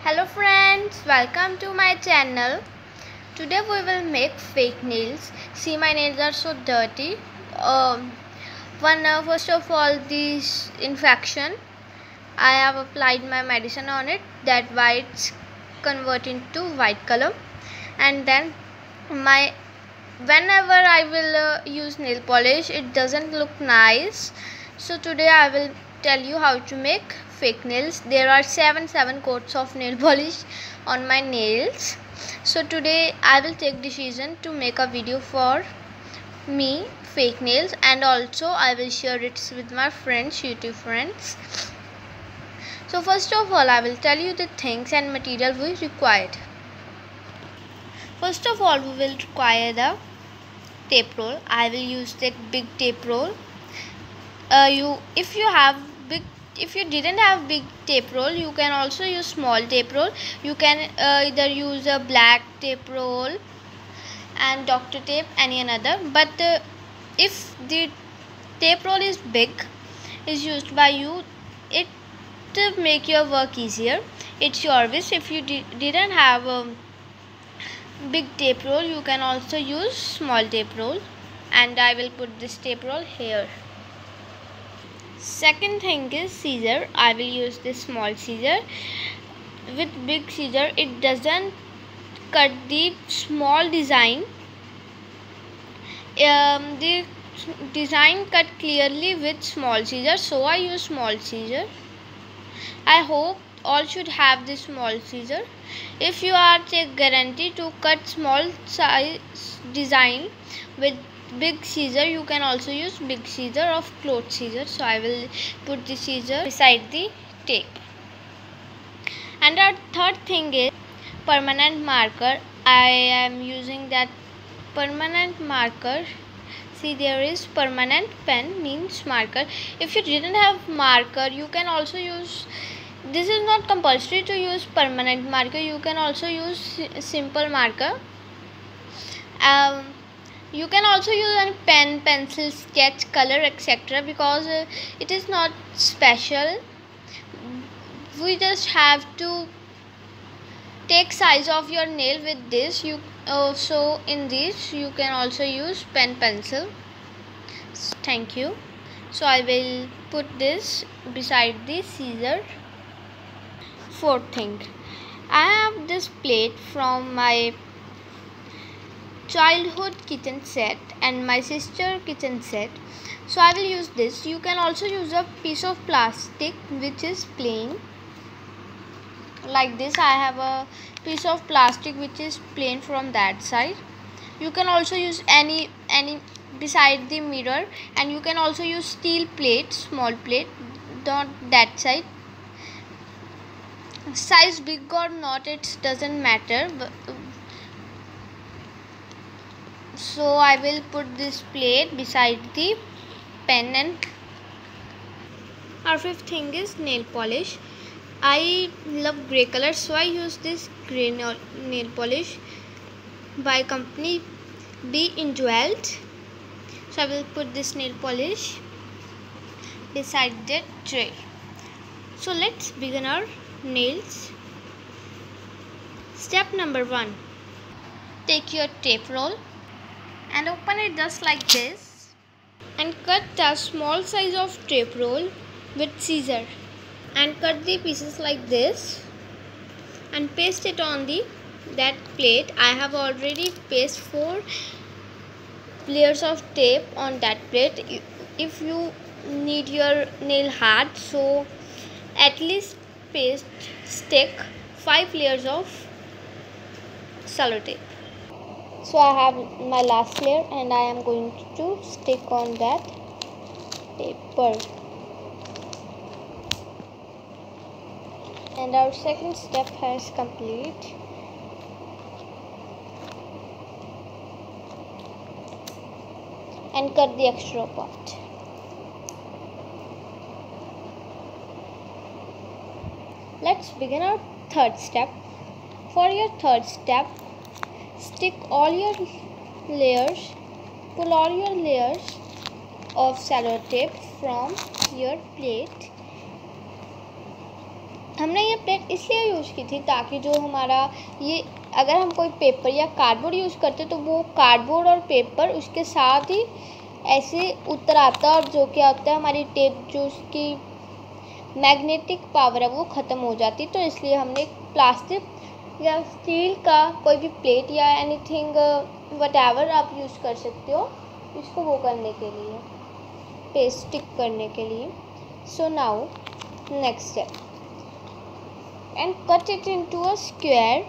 Hello friends, welcome to my channel. Today we will make fake nails. See, my nails are so dirty. First of all, this infection, I have applied my medicine on it. That why it's converting to white color. And then whenever I will use nail polish, it doesn't look nice. So today I will tell you how to make fake nails. There are seven coats of nail polish on my nails. So today I will take decision to make a video for me fake nails, and also I will share it with my friends, YouTube friends. So first of all, I will tell you the things and material we required. First of all, we will require the tape roll. I will use that big tape roll. If you didn't have big tape roll, you can also use small tape roll. You can either use a black tape roll and Dr. tape, any another. But if the tape roll is big, is used by you, it make your work easier. It's your wish. If you didn't have a big tape roll, you can also use small tape roll, and I will put this tape roll here. Second thing is scissor. I will use this small scissor. With big scissor, it doesn't cut the small design. The design cut clearly with small scissor, so I use small scissor. I hope all should have this small scissor. If you are take guarantee to cut small size design with big scissor, you can also use big scissor of cloth scissor. So I will put the scissor beside the tape. And our third thing is permanent marker. I am using that permanent marker. See, there is permanent pen, means marker. If you didn't have marker, you can also use, this is not compulsory to use permanent marker, you can also use simple marker. You can also use a pen, pencil, sketch, color, etc. because it is not special. We just have to take size of your nail with this. So in this you can also use pen, pencil. Thank you. So I will put this beside the scissor. Fourth thing, I have this plate from my childhood kitchen set and my sister kitchen set, so I will use this. You can also use a piece of plastic which is plain like this. I have a piece of plastic which is plain from that side. You can also use any beside the mirror, and you can also use steel plate, small plate, not that side. Size big or not, it doesn't matter. So I will put this plate beside the pen. And our fifth thing is nail polish. I love grey color, so I use this grey nail polish by company Be Indwelt. So I will put this nail polish beside the tray. So let's begin our nails. Step number 1. Take your tape roll and open it just like this, and cut a small size of tape roll with scissor, and cut the pieces like this and paste it on that plate. I have already pasted 4 layers of tape on that plate. If you need your nail hard, so at least stick 5 layers of sellotape. So I have my last layer, and I am going to stick on that paper. And our second step has complete. And cut the extra part. Let's begin our third step. For your third step, stick all your layers, pull all your layers of sellotape from your plate हमने ये plate इसलिए use की थी ताकि जो हमारा ये अगर हम कोई पेपर या कार्डबोर्ड यूज़ करते तो वो कार्डबोर्ड और पेपर उसके साथ ही ऐसे उतर आता, और जो क्या होता है हमारी टेप जो उसकी मैग्नेटिक पावर है वो ख़त्म हो जाती। तो इसलिए हमने प्लास्टिक या स्टील का कोई भी प्लेट या एनीथिंग व्हाटएवर आप यूज़ कर सकते हो इसको वो करने के लिए, पेस्ट स्टिक करने के लिए। So now next step, and cut it into a square.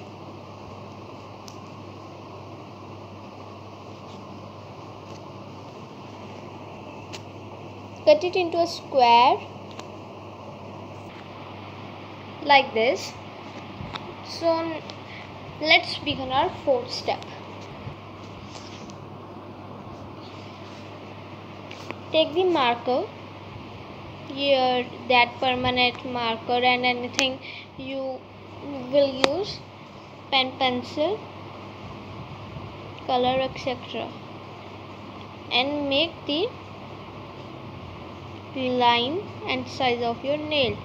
Cut it into a square like this. So let's begin our fourth step. Take the marker, here that permanent marker and anything you will use, pen, pencil, color, etc., and make the line and size of your nail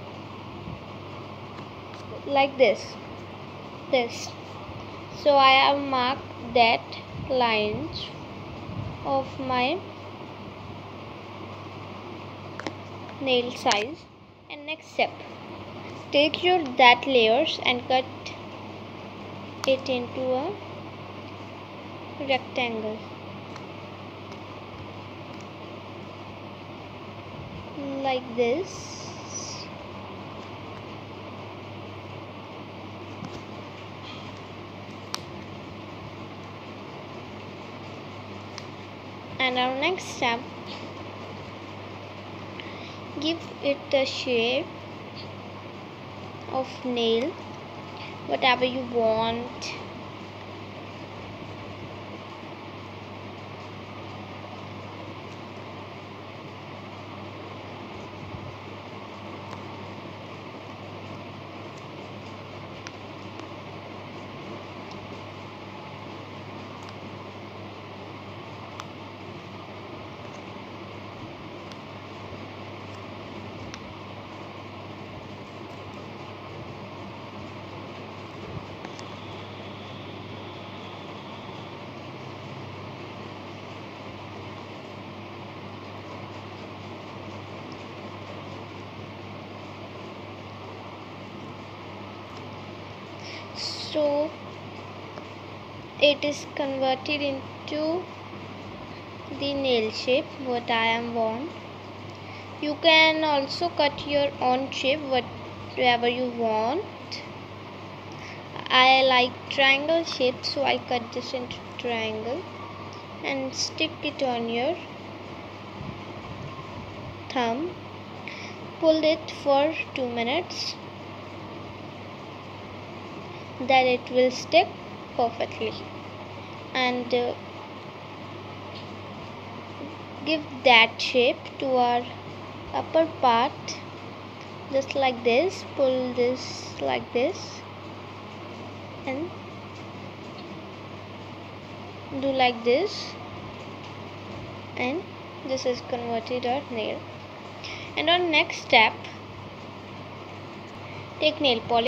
like this. So I have marked that lines of my nail size. And next step, take your that layers and cut it into a rectangle like this. And our next step, give it a shape of nail, whatever you want. So it is converted into the nail shape what I am want. You can also cut your own shape whatever you want. I like triangle shape, so I cut this into triangle and stick it on your thumb. Pull it for 2 minutes, then it will stick perfectly. And give that shape to our upper part, just like this. Pull this like this and do like this, and this is converted our nail. And our next step, take nail polish